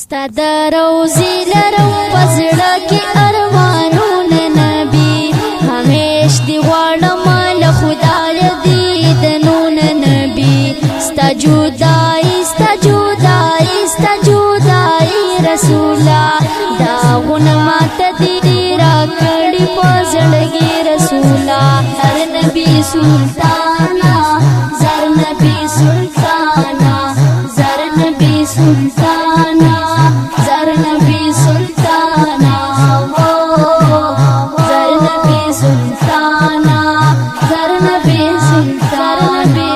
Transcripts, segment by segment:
ستا د روزي لرم په زړه کې ارمانونه نبي همیش دی غواړم له خدای دیدنونه نبي ستا جدایي ستا جدایي ستا جدایي رسوله داغونه ماته دي راکړي په زړګي رسوله هر نبي سلطانا زر نبي سلطانا زر نبي سلطانا زر نبي سلطانا زر نبي سلطانا زر نبي سلطانا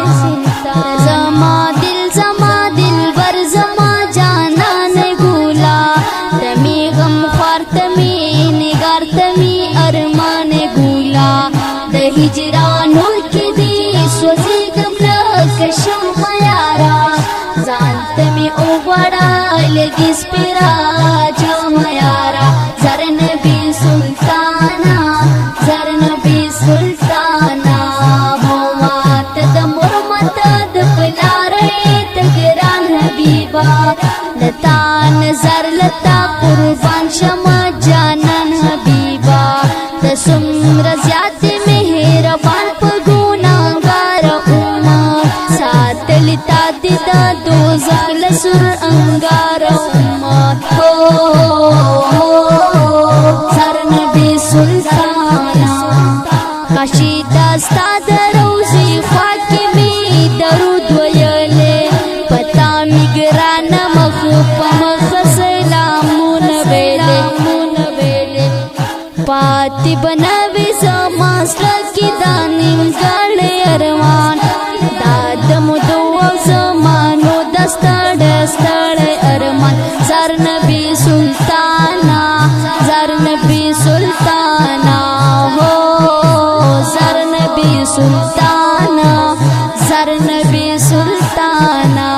زما دل بر زما جانان ګولا تمی غم خوار تمی نگار تمی ارمان ګولا د هجرانو کې دی سوځي غم لکه شمع یارا ځان تمی او وړا لګي سپرا جمع یارا زر نبي سلطانا زر نبي سلطانا موات د مرمت د پلارې تګران حبيبا لتا نظر لتا قربان شمع جانان حبيبا د سمر زیات مهربان په ګناګار امت ساتل تا دي د دوزخ لسر انګار امت زر نبي سلطانا کاشي داستا د روزي خوا کې می درود ویلې پتا می ګران مخ په مخ سلامونه ویلې پاتې بنوي زما سره کې دانیم ګړې ارمان دادم دوه زمانو دستړ ارمان زر نبي سلطانا زر نبي سلطانا هو زر نبي سلطانا زر نبي سلطانا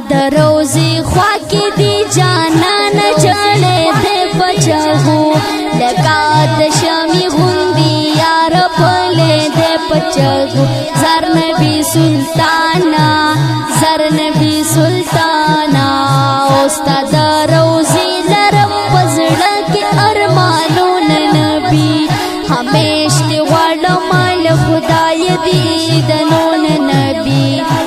د روزي خوا کې دی جانان جړې دې پچغو لکا د شمي غوندي یار پلې دې پچغو زر نبي سلطانا زر نبي سلطانا استاد روزي لرم پزړه کې ارمانونه نبي همیش دی غواړم له خدای دیدنونه نبي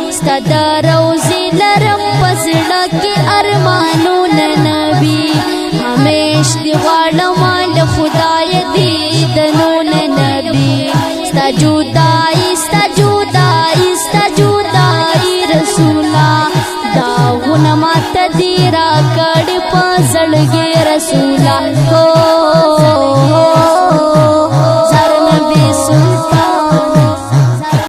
استاد روزي لرم پزړه کې ارمانونه نبي همیش دی غواړم له خدای دیدنونه نبي ستا جدایي ستا جدایي ستا جدایي رسوله داغونه ماته دي راکړي په زړګي رسوله زر نبي سلطان